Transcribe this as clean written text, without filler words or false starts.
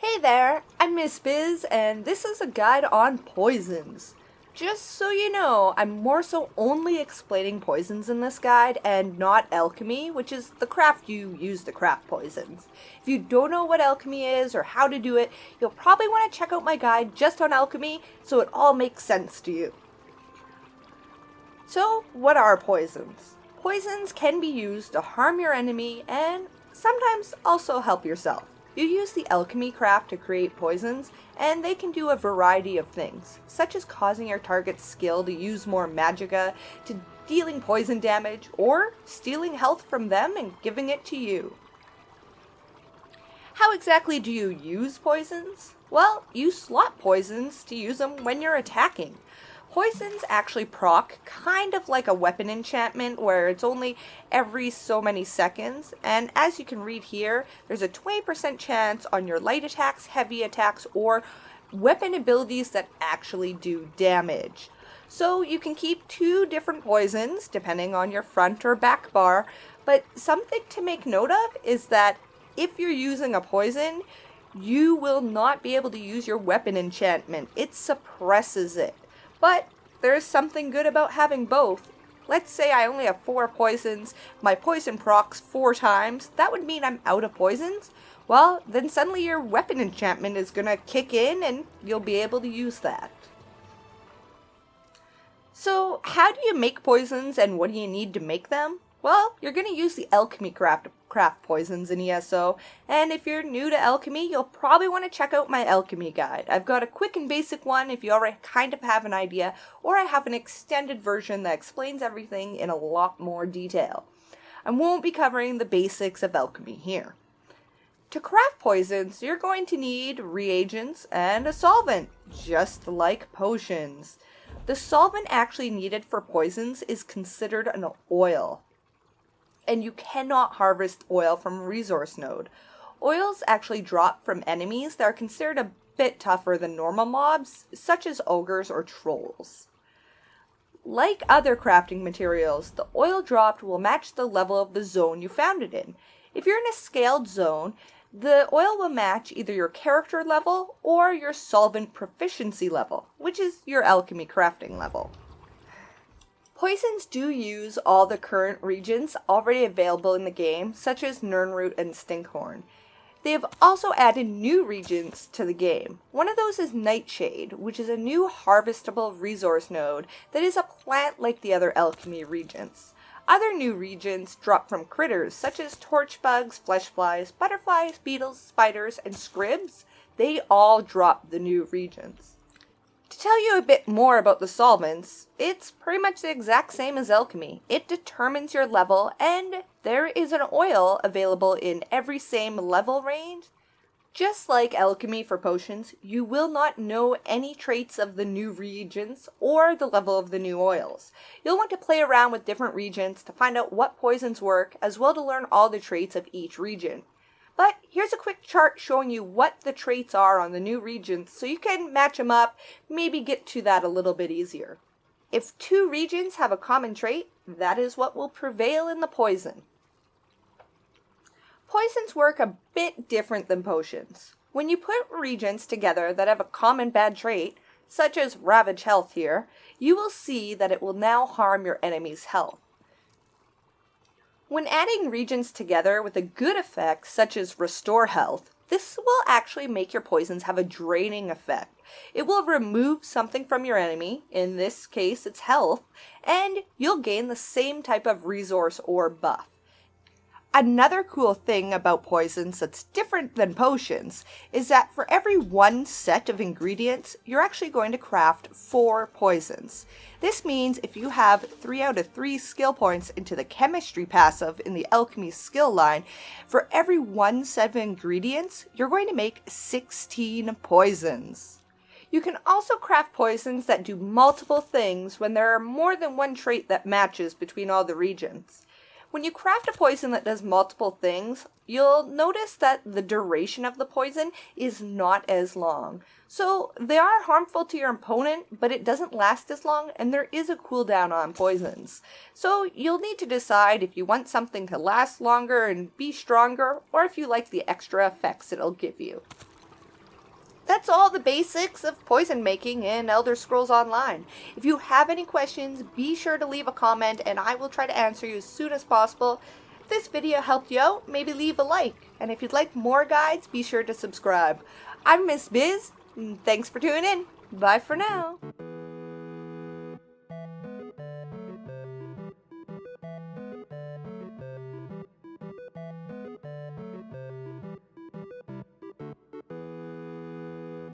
Hey there, I'm Miss Bizz, and this is a guide on poisons. Just so you know, I'm more so only explaining poisons in this guide and not alchemy, which is the craft you use to craft poisons. If you don't know what alchemy is or how to do it, you'll probably want to check out my guide just on alchemy so it all makes sense to you. So, what are poisons? Poisons can be used to harm your enemy and sometimes also help yourself. You use the alchemy craft to create poisons, and they can do a variety of things, such as causing your target's skill to use more magicka, to dealing poison damage, or stealing health from them and giving it to you. How exactly do you use poisons? Well, you slot poisons to use them when you're attacking. Poisons actually proc kind of like a weapon enchantment where it's only every so many seconds, and as you can read here, there's a 20% chance on your light attacks, heavy attacks, or weapon abilities that actually do damage. So you can keep 2 different poisons depending on your front or back bar, but something to make note of is that if you're using a poison, you will not be able to use your weapon enchantment. It suppresses it. But there's something good about having both. Let's say I only have 4 poisons, my poison procs 4 times, that would mean I'm out of poisons. Well, then suddenly your weapon enchantment is gonna kick in and you'll be able to use that. So, how do you make poisons and what do you need to make them? Well, you're going to use the alchemy craft poisons in ESO, and if you're new to alchemy, you'll probably want to check out my alchemy guide. I've got a quick and basic one if you already kind of have an idea, or I have an extended version that explains everything in a lot more detail. I won't be covering the basics of alchemy here. To craft poisons, you're going to need reagents and a solvent, just like potions. The solvent actually needed for poisons is considered an oil, and you cannot harvest oil from a resource node. Oils actually drop from enemies that are considered a bit tougher than normal mobs, such as ogres or trolls. Like other crafting materials, the oil dropped will match the level of the zone you found it in. If you're in a scaled zone, the oil will match either your character level or your solvent proficiency level, which is your alchemy crafting level. Poisons do use all the current reagents already available in the game, such as Nirnroot and Stinkhorn. They have also added new reagents to the game. One of those is Nightshade, which is a new harvestable resource node that is a plant like the other alchemy reagents. Other new reagents drop from critters such as torchbugs, fleshflies, butterflies, beetles, spiders, and scribs. They all drop the new reagents. To tell you a bit more about the solvents, it's pretty much the exact same as alchemy. It determines your level, and there is an oil available in every same level range. Just like alchemy for potions, you will not know any traits of the new reagents or the level of the new oils. You'll want to play around with different reagents to find out what poisons work, as well to learn all the traits of each reagent. But here's a quick chart showing you what the traits are on the new reagents so you can match them up, maybe get to that a little bit easier. If 2 reagents have a common trait, that is what will prevail in the poison. Poisons work a bit different than potions. When you put reagents together that have a common bad trait, such as Ravage Health here, you will see that it will now harm your enemy's health. When adding reagents together with a good effect, such as Restore Health, this will actually make your poisons have a draining effect. It will remove something from your enemy, in this case it's health, and you'll gain the same type of resource or buff. Another cool thing about poisons that's different than potions is that for every 1 set of ingredients, you're actually going to craft 4 poisons. This means if you have 3 out of 3 skill points into the chemistry passive in the alchemy skill line, for every 1 set of ingredients, you're going to make 16 poisons. You can also craft poisons that do multiple things when there are more than 1 trait that matches between all the reagents. When you craft a poison that does multiple things, you'll notice that the duration of the poison is not as long. So they are harmful to your opponent, but it doesn't last as long, and there is a cooldown on poisons. So you'll need to decide if you want something to last longer and be stronger, or if you like the extra effects it'll give you. That's all the basics of poison making in Elder Scrolls Online. If you have any questions, be sure to leave a comment and I will try to answer you as soon as possible. If this video helped you out, maybe leave a like. And if you'd like more guides, be sure to subscribe. I'm Miss Bizz, and thanks for tuning in. Bye for now.